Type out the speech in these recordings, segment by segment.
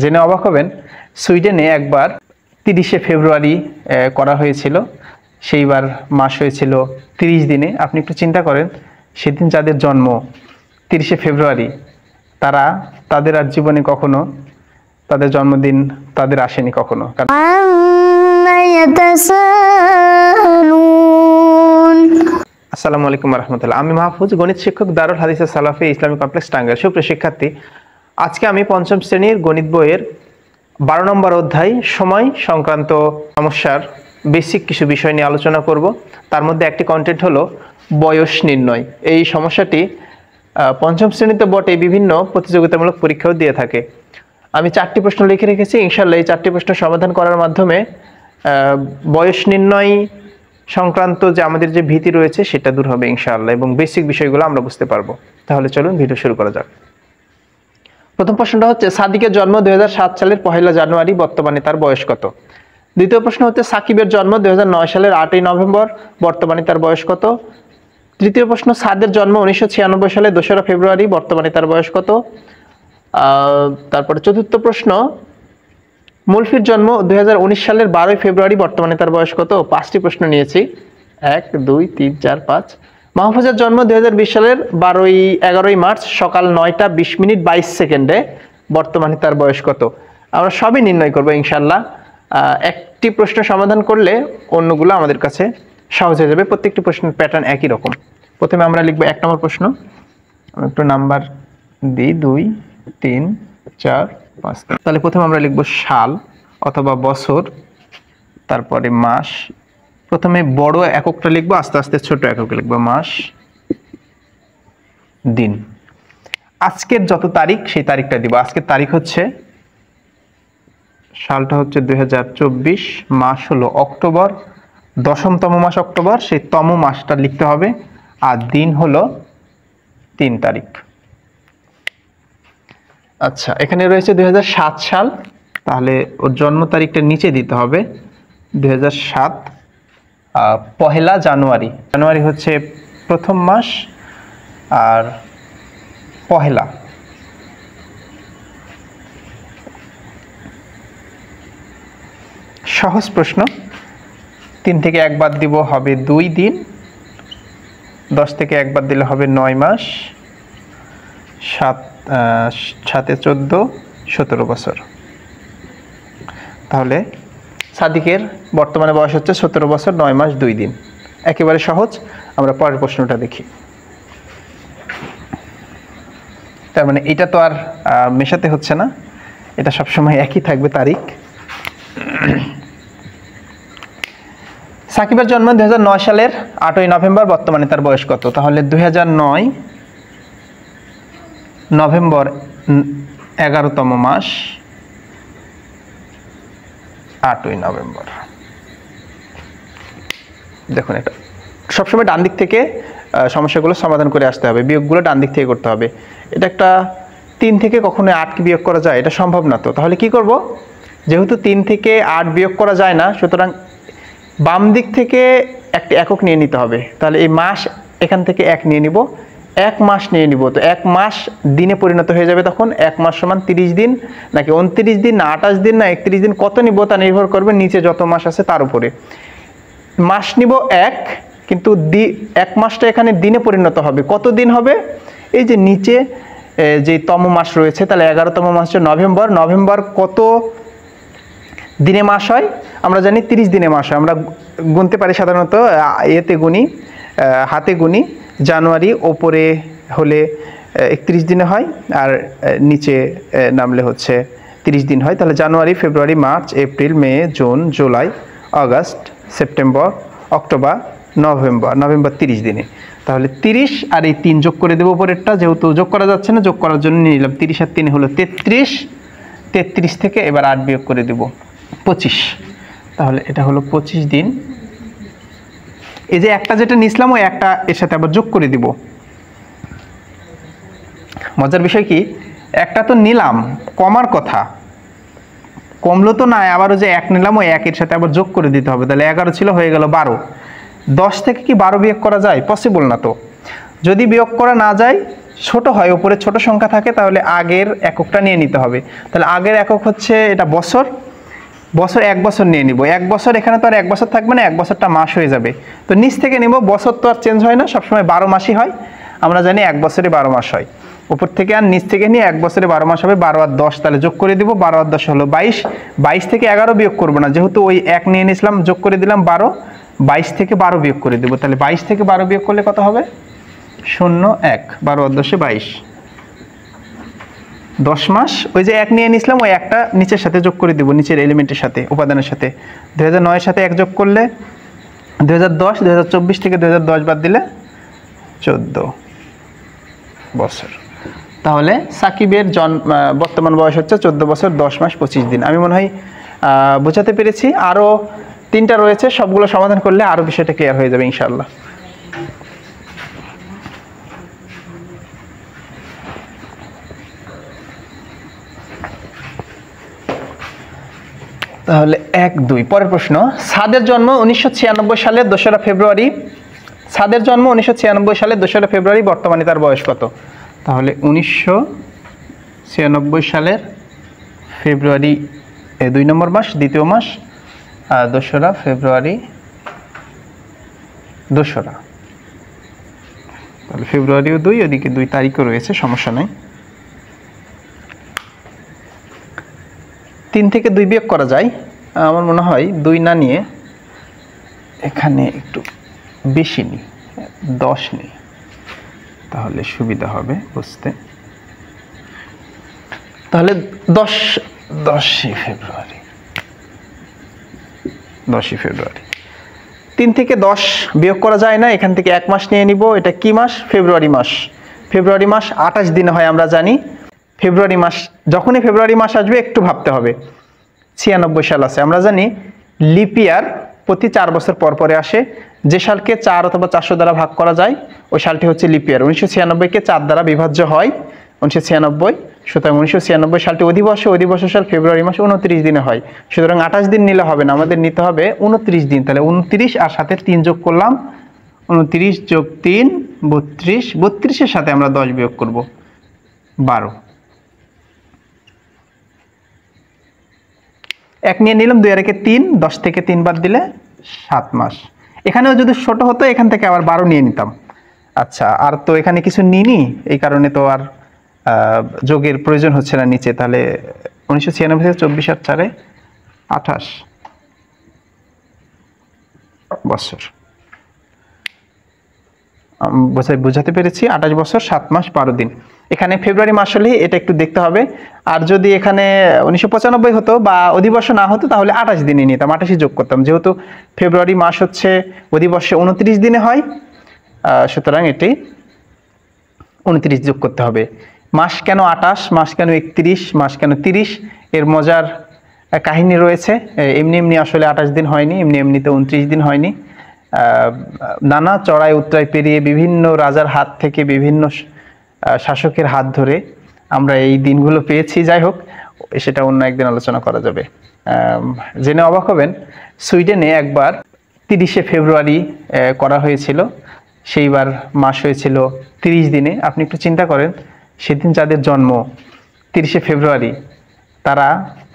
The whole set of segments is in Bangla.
জেনে অবাক হবেন, সুইডেনে একবার 30শে ফেব্রুয়ারি করা হয়েছিল, সেইবার মাস হয়েছিল 30 দিনে। আপনি একটু চিন্তা করেন, সেদিন যাদের জন্ম 30শে ফেব্রুয়ারি, তাদের আর জীবনে কখনো তাদের জন্মদিন তাদের আসেনি কখনো। আসসালামু আলাইকুম রহমতুল্লাহ। আমি মাহফুজ, গণিত শিক্ষক, দারুল হাদিস সালাফি ইসলামিক কমপ্লেক্স, টাঙ্গাইল। সুপ্রিয় শিক্ষার্থী, আজকে আমি পঞ্চম শ্রেণীর গণিত বইয়ের 12 নম্বর অধ্যায় সময় সংক্রান্ত সমস্যার বেসিক কিছু বিষয় নিয়ে আলোচনা করব। তার মধ্যে একটি কন্টেন্ট হলো বয়স নির্ণয়। এই সমস্যাটি পঞ্চম শ্রেণীতে বটে, বিভিন্ন প্রতিযোগিতামূলক পরীক্ষাও দিয়ে থাকে। আমি 4টি প্রশ্ন লিখে রেখেছি। ইনশাআল্লাহ এই 4টি প্রশ্ন সমাধান করার মাধ্যমে বয়স নির্ণয় সংক্রান্ত যে আমাদের যে ভীতি রয়েছে সেটা দূর হবে ইনশাআল্লাহ, এবং বেসিক বিষয়গুলো আমরা বুঝতে পারবো। তাহলে চলুন ভিডিও শুরু করা যাক। প্রথম প্রশ্নটা হচ্ছে, সাদিকের জন্ম 2007 সালের 1 জানুয়ারি, বর্তমানে তার বয়স কত? দ্বিতীয় প্রশ্ন হচ্ছে, সাকিবের জন্ম 2009 সালের 8 নভেম্বর, বর্তমানে তার বয়স কত? তৃতীয় প্রশ্ন, সাদের জন্ম 1996 সালে 2রা ফেব্রুয়ারি, বর্তমানে তার বয়স কত? তারপরে চতুর্থ প্রশ্ন, মুলফির জন্ম 2019 সালের 12 ফেব্রুয়ারি, বর্তমানে তার বয়স কত? 5টি প্রশ্ন নিয়েছি, 1 2 3 4 5। মাহফুজের জন্ম 2020 সালের 11 মার্চ সকাল 9টা 20 মিনিট 22 সেকেন্ডে, বর্তমানে তার বয়স কত? আমরা সবই নির্ণয় করবো ইনশাআল্লাহ। একটি প্রশ্ন সমাধান করলে অন্যগুলো আমাদের কাছে সহজ হয়ে যাবে। প্রত্যেকটি প্রশ্নের প্যাটার্ন একই রকম। প্রথমে আমরা লিখবো 1 নম্বর প্রশ্ন। আমি একটু নাম্বার দিই, 2 3 4 5। তাহলে প্রথমে আমরা লিখবো সাল অথবা বছর, তারপরে মাস। প্রথমে বড় এককটা লিখবো, আস্তে আস্তে ছোট একক লিখবো, মাস, দিন। আজকের যত তারিখ সেই তারিখটা দিব। আজকের তারিখ হচ্ছে, সালটা হচ্ছে 2024, মাস হলো অক্টোবর, 10তম মাস অক্টোবর, সেই তম মাসটা লিখতে হবে, আর দিন হলো 3 তারিখ। আচ্ছা, এখানে রয়েছে 2007 সাল, তাহলে ওর জন্ম তারিখটা নিচে দিতে হবে, 2007 1 জানুয়ারি। জানুয়ারি হচ্ছে প্রথম মাস, আর পহেলা। সহজ প্রশ্ন। 3 থেকে 1 বাদ দিব, হবে 2 দিন। 10 থেকে 1 বাদ দিলে হবে 9 মাস। 7 7 14 17 বছর। তাহলে সাদিকের বর্তমানে বয়স হচ্ছে 17 বছর 9 মাস 2 দিন। একেবারে সহজ। আমরা পরের প্রশ্নটা দেখি। তার মানে এটা তো আর মেশাতে হচ্ছে না, এটা সবসময় একই থাকবে তারিখ। সাকিবের জন্ম 2009 সালের 8 নভেম্বর, বর্তমানে তার বয়স কত? তাহলে 2009 নভেম্বর 11তম মাস, 8 নভেম্বর। দেখুন, এটা সবসময় ডান দিক থেকে সমস্যাগুলো সমাধান করে আসতে হবে, বিয়োগগুলো ডান দিক থেকে করতে হবে। এটা একটা 3 থেকে কখনো 8 বিয়োগ করা যায়? এটা সম্ভব না। তো তাহলে কি করব? যেহেতু 3 থেকে 8 বিয়োগ করা যায় না, সুতরাং বাম দিক থেকে একটি একক নিয়ে নিতে হবে। তাহলে এই মাস এখান থেকে 1 নিয়ে নিব, 1 মাস নিয়ে নিব। তো 1 মাস দিনে পরিণত হয়ে যাবে। তখন 1 মাস সমান 30 দিন, নাকি 29 দিন, না 28 দিন, না 31 দিন, কত নিব তা নির্ভর করবে নিচে যত মাস আছে তার উপরে। মাস নিব 1, কিন্তু 1 মাসটা এখানে দিনে পরিণত হবে। কত দিন হবে? এই যে নিচে যে তম মাস রয়েছে, তাহলে 11তম মাস হচ্ছে নভেম্বর। নভেম্বর কত দিনে মাস হয়? আমরা জানি 30 দিনে মাস হয়। আমরা গুনতে পারি সাধারণত, এতে গুনি, হাতে গুনি। জানুয়ারি ওপরে হলে 31 দিনে হয়, আর নিচে নামলে হচ্ছে 30 দিন হয়। তাহলে জানুয়ারি, ফেব্রুয়ারি, মার্চ, এপ্রিল, মে, জুন, জুলাই, আগস্ট, সেপ্টেম্বর, অক্টোবর, নভেম্বর। নভেম্বর 30 দিনে। তাহলে 30 আর এই 3 যোগ করে দেবো উপরেরটা, যেহেতু যোগ করা যাচ্ছে না, যোগ করার জন্য নিয়ে নিলাম 30 আর 3 হলো 33। 33 থেকে এবার 8 বিয়োগ করে দেব, 25। তাহলে এটা হলো 25 দিন। এই যে একটা যেটা নিছিলাম, ওই একটা এর সাথে আবার যোগ করে দিব। মজার বিষয় কি, একটা তো নিলাম, কমার কথা, কমলো তো না, আবারও যে 1 নিলাম, ওই 1 এর সাথে আবার যোগ করে দিতে হবে। তাহলে 11 ছিল, হয়ে গেল 12। 10 থেকে কি 12 বিয়োগ করা যায়? পসিবল না। তো যদি বিয়োগ করা না যায়, ছোট হয়, উপরে ছোট সংখ্যা থাকে, তাহলে আগের এককটা নিয়ে নিতে হবে। তাহলে আগের একক হচ্ছে এটা বছর, বছর 1 বছর নিয়ে নিব। 1 বছর এখানে তো আর 1 বছর থাকবে না, 1 বছরটা মাস হয়ে যাবে। তো নিচ থেকে নিব, বছর তো আর চেঞ্জ হয় না, সবসময় 12 মাসই হয়, আমরা জানি 1 বছরে 12 মাস হয়। উপর থেকে আর নিচ থেকে নিয়ে 1 বছরে 12 মাস হবে, 12 আর 10, তাহলে যোগ করে দিব, 12 আর 10 হলো 22। 22 থেকে 11 বিয়োগ করবো না, যেহেতু ওই 1 নিয়ে নিয়েছিলাম, যোগ করে দিলাম 12। 22 থেকে 12 বিয়োগ করে দেবো, তাহলে 22 থেকে 12 বিয়োগ করলে কত হবে? 0, 1, 12 আর 10 22, 10 মাস। ওই যে 1 নিয়ে নিয়েছিলাম, ওই একটা নিচের সাথে যোগ করে দিব, নিচের এলিমেন্টের সাথে, উপাদানের সাথে। 2009 এর সাথে 1 যোগ করলে 2010, 2024 থেকে 2010 বাদ দিলে 14 বছর। তাহলে সাকিবের বর্তমান বয়স হচ্ছে 14 বছর 10 মাস 25 দিন। আমি মনে হয় বোঝাতে পেরেছি। আরও 3টা রয়েছে, সবগুলো সমাধান করলে আরও বিষয়টা ক্লিয়ার হয়ে যাবে ইনশাআল্লাহ। তাহলে 1, 2 পরের প্রশ্ন। সাদের জন্ম 1996 সালের 2রা ফেব্রুয়ারি। সাদের জন্ম 1996 সালের 2রা ফেব্রুয়ারি, বর্তমানে তার বয়স কত? তাহলে 1996 সালের ফেব্রুয়ারি 2 নম্বর মাস, দ্বিতীয় মাস, 2রা ফেব্রুয়ারি 2রা, তাহলে ফেব্রুয়ারিও 2, ওদিকে 2 তারিখও রয়েছে, সমস্যা নেই। 3 থেকে 2 বিয়োগ করা যায়, আমার মনে হয় 2 না নিয়ে এখানে একটু বেশি নিই, 10 নিই, তাহলে সুবিধা হবে বুঝতে। তাহলে 10ই ফেব্রুয়ারি, 10ই ফেব্রুয়ারি। 3 থেকে 10 বিয়োগ করা যায় না, এখান থেকে 1 মাস নিয়ে নিব। এটা কি মাস? ফেব্রুয়ারি মাস। ফেব্রুয়ারি মাস 28 দিনে হয়, আমরা জানি। ফেব্রুয়ারি মাস, যখনই ফেব্রুয়ারি মাস আসবে একটু ভাবতে হবে। 96 সাল আছে, আমরা জানি লিপ ইয়ার প্রতি 4 বছর পর পরে আসে। যে সালকে 4 অথবা 400 দ্বারা ভাগ করা যায় ওই সালটি হচ্ছে লিপ ইয়ার। 1996-কে 4 দ্বারা বিভাজ্য হয় 1996, সুতরাং 1996 সালটি অধিবর্ষে, অধিবর্ষ সাল ফেব্রুয়ারি মাসে 29 দিনে হয়। সুতরাং 28 দিন নিলে হবে না, আমাদের নিতে হবে 29 দিন। তাহলে 29 আর সাথে 3 যোগ করলাম, 29 যোগ 3 32, 32-এর সাথে আমরা 10 বিয়োগ করব, 12। 1 নিয়ে নিলাম, 2 আর 1 3, 10 থেকে 3 বাদ দিলে 7 মাস। এখানেও যদি ছোট হতো এখান থেকে আবার 12 নিয়ে নিতাম। আচ্ছা, আর তো এখানে কিছু নিইনি, এই কারণে তো আর যোগের প্রয়োজন হচ্ছে না নিচে। তাহলে 1996 থেকে 24 আর 4-এ 28 বছর। বোঝাতে পেরেছি? 28 বছর 7 মাস 12 দিন। এখানে ফেব্রুয়ারি মাস হলে এটা একটু দেখতে হবে। আর যদি এখানে 1995 হতো বা অধিবর্ষ না হতো তাহলে 28 দিনে নিতাম, 28 যোগ করতাম। যেহেতু ফেব্রুয়ারি মাস হচ্ছে অধিবর্ষে 29 দিনে হয়, সুতরাং এটি 29 যোগ করতে হবে। মাস কেন 28, মাস কেন 31, মাস কেন 30, এর মজার কাহিনী রয়েছে। এমনি এমনি আসলে 28 দিন হয়নি, এমনি এমনিতে 29 দিন হয়নি। নানা চড়াই উতরাই পেরিয়ে বিভিন্ন রাজার হাত থেকে, বিভিন্ন শাসকের হাত ধরে আমরা এই দিনগুলো পেয়েছি। যাই হোক, সেটা অন্য একদিন আলোচনা করা যাবে। জেনে অবাক হবেন, সুইডেনে একবার 30শে ফেব্রুয়ারি করা হয়েছিল, সেইবার মাস হয়েছিল 30 দিনে। আপনি একটু চিন্তা করেন, সেদিন যাদের জন্ম 30শে ফেব্রুয়ারি,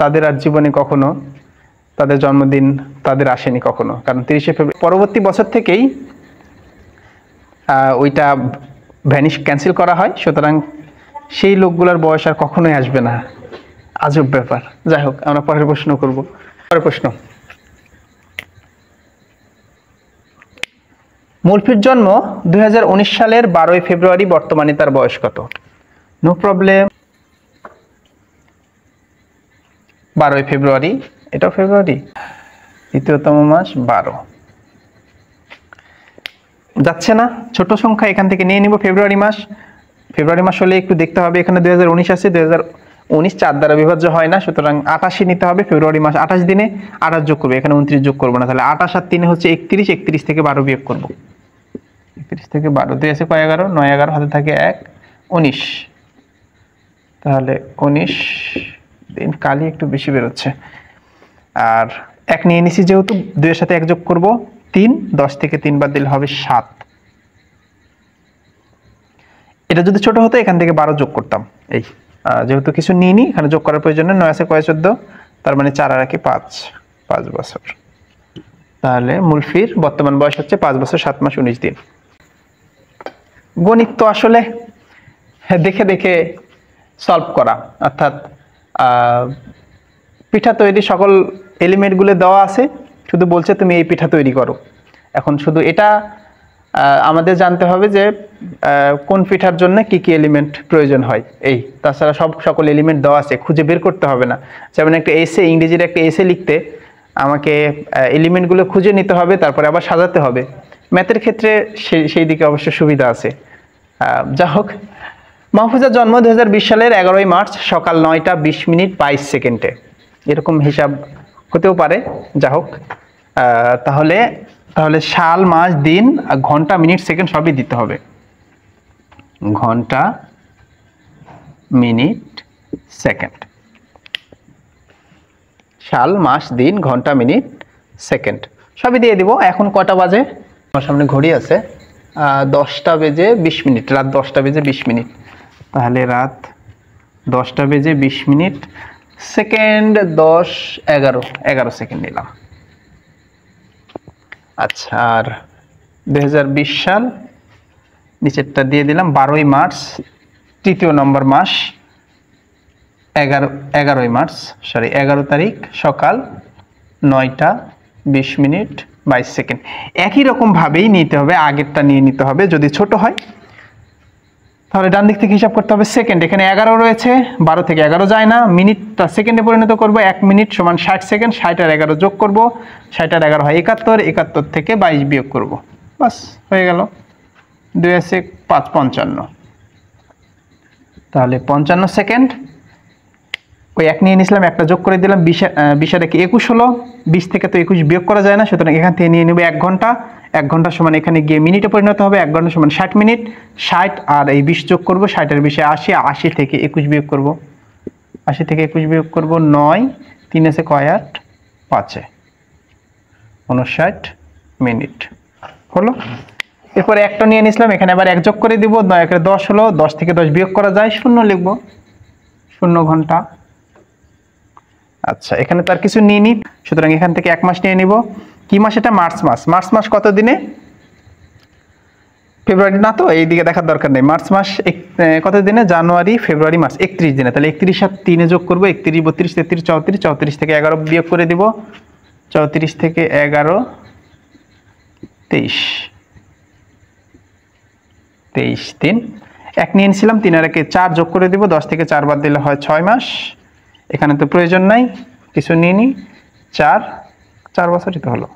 তাদের আর জীবনে কখনো তাদের জন্মদিন তাদের আসেনি কখনো, কারণ 30শে ফেব্রুয়ারি পরবর্তী বছর থেকেই ওইটা ক্যান্সেল করা হয়। সুতরাং সেই লোকগুলোর বয়স আর কখনোই আসবে না, আজব ব্যাপার। যাই হোক, আমরা পরের প্রশ্ন করব। পরের প্রশ্ন, মুলফির জন্ম 2019 সালের 12ই ফেব্রুয়ারি, বর্তমানে তার বয়স কত? নো প্রবলেম, 12ই ফেব্রুয়ারি, এটাও ফেব্রুয়ারি, দ্বিতীয়তম মাস 12। যাচ্ছে না, ছোট সংখ্যা এখান থেকে নিয়ে নিব। ফেব্রুয়ারি মাস হলে একটু দেখতে হবে, এখানে 2019 আছে, 2019 4 দ্বারা বিভাজ্য হয় না, সুতরাং 28 নিতে হবে। ফেব্রুয়ারি মাস 28 দিনে 28 যোগ করবে, এখানে 29 যোগ করবো না। তাহলে 28 আর 3 হচ্ছে 31, 31 থেকে 12 বিয়োগ করবো, 31 থেকে 12, 2 আছে কয় 11, 9 11, হাতে থাকে 1, 19। তাহলে 19 দিন, কালি একটু বেশি বেরোচ্ছে। আর 1 নিয়ে নিছি যেহেতু, 2 এর সাথে 1 যোগ করব 3, 10 থেকে 3 বাদ দিলে হবে 7। এটা যদি ছোট হতো এখান থেকে 12 যোগ করতাম। এই যেহেতু কিছু নিইনি, এখানে যোগ করার প্রয়োজন নেই। 9 আছে কয় 14, তার মানে 4 আর 5 বছর। তাহলে মুলফির বর্তমান বয়স হচ্ছে 5 বছর 7 মাস 19 দিন। গণিত তো আসলে দেখে দেখে সলভ করা, অর্থাৎ পিঠা তৈরি সকল এলিমেন্টগুলো দেওয়া আছে, শুধু বলছে তুমি এই পিঠা তৈরি করো। এখন শুধু এটা আমাদের জানতে হবে যে কোন পিঠার জন্য কি কি এলিমেন্ট প্রয়োজন হয়, এই তাছাড়া সকল এলিমেন্ট দেওয়া আছে, খুঁজে বের করতে হবে না। যেমন একটা এসে, ইংরেজির একটা এসে লিখতে আমাকে এলিমেন্টগুলো খুঁজে নিতে হবে, তারপরে আবার সাজাতে হবে। ম্যাথের ক্ষেত্রে সেই দিকে অবশ্য সুবিধা আছে। যা হোক, মাহফুজার জন্ম 2020 সালের 11ই মার্চ সকাল 9টা 20 মিনিট 22 সেকেন্ডে, এরকম হিসাব হতেও পারে। যা হোক, তাহলে সাল, মাস, দিন, ঘন্টা, মিনিট, সেকেন্ড সবই দিতে হবে। ঘন্টা, মিনিট, সেকেন্ড, সাল, মাস, দিন, ঘন্টা, মিনিট, সেকেন্ড সবই দিয়ে দিব। এখন কটা বাজে? আমার সামনে ঘড়ি আছে, 10টা বেজে 20 মিনিট, রাত 10টা বেজে 20 মিনিট। তাহলে রাত 10টা বেজে 20 মিনিট, সেকেন্ড 10, 11 সেকেন্ড নিলাম। আচ্ছা, আর 2020 সাল নিচেরটা দিয়ে দিলাম 12ই মার্চ, তৃতীয় নম্বর মাস, 11 তারিখ সকাল 9টা 20 মিনিট 22 সেকেন্ড। একই রকম ভাবেই নিতে হবে, আগেরটা নিয়ে নিতে হবে। যদি ছোট হয় তাহলে ডান দিক থেকে হিসাব করতে হবে সেকেন্ড। এখানে 11 রয়েছে, 12 থেকে 11 যায় না, মিনিটটা সেকেন্ডে পরিণত করব। 1 মিনিট সমান 60 সেকেন্ড, 60 আর 11 যোগ করব, 60 আর 11 হয় 71, 71 থেকে 22 বিয়োগ করব, বাস হয়ে গেল। 2 আছে 5, 55। তাহলে 55 সেকেন্ড। ওই 1 নিয়ে নিয়েছিলাম, একটা যোগ করে দিলাম, 20 আর 21 হলো। 20 থেকে তো 21 বিয়োগ করা যায় না, সুতরাং এখান থেকে নিয়ে নেব 1 ঘন্টা। 1 ঘন্টা সমান এখানে গিয়ে মিনিটে পরিণত হবে। 1 ঘন্টা সমান 60 মিনিট। 60 আর এই 20 যোগ করব, 60 আর 20 80, 80 থেকে 21 বিয়োগ করব, 80 থেকে 21 বিয়োগ করব, 9, 3 আছে কয় 8, 5, 59 মিনিট হলো। এরপরে একটা নিয়ে নিয়েছিলাম, এখানে আবার 1 যোগ করে দিব, 9 একে 10 হলো। 10 থেকে 10 বিয়োগ করা যায়, 0 লিখব, 0 ঘন্টা। আচ্ছা, এখানে তার কিছু নিয়ে নিই, সুতরাং এখান থেকে 1 মাস নিয়ে নিব। কি মাস এটা? মার্চ মাস। মার্চ মাস কত দিনে? ফেব্রুয়ারি না তো, এই দিকে দেখার দরকার নেই। মার্চ মাস কত দিনে? জানুয়ারি, ফেব্রুয়ারি, মার্চ 31 দিনে। তাহলে 31 আর 3 যোগ করব, 31, 32, 33, 34, 34 থেকে 11 বিয়োগ করে দিব, 34 থেকে 11, 23, 23 দিন। 1 নিয়ে নিয়েছিলাম, 3 আর 1 4 যোগ করে দিব, 10 থেকে 4 বাদ দিলে হয় 6 মাস। এখানে তো প্রয়োজন নাই, কিছু নিয়ে নিই, 4 বছরই তো হলো।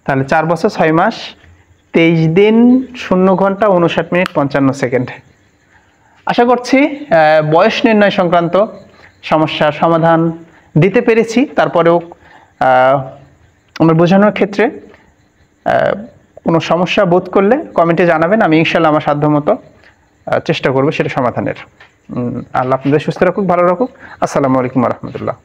তাহলে 4 বছর 6 মাস 23 দিন 0 ঘন্টা 59 মিনিট 55 সেকেন্ড। আশা করছি বয়স নির্ণয় সংক্রান্ত সমস্যার সমাধান দিতে পেরেছি। তারপরেও আমার বোঝানোর ক্ষেত্রে কোনো সমস্যা বোধ করলে কমেন্টে জানাবেন, আমি ইনশাল্লাহ আমার সাধ্যমতো চেষ্টা করব সেটা সমাধানের। আল্লাহ আপনাদের সুস্থ রাখুক, ভালো রাখুক। আসসালামু আলাইকুম ওয়া রাহমাতুল্লাহ।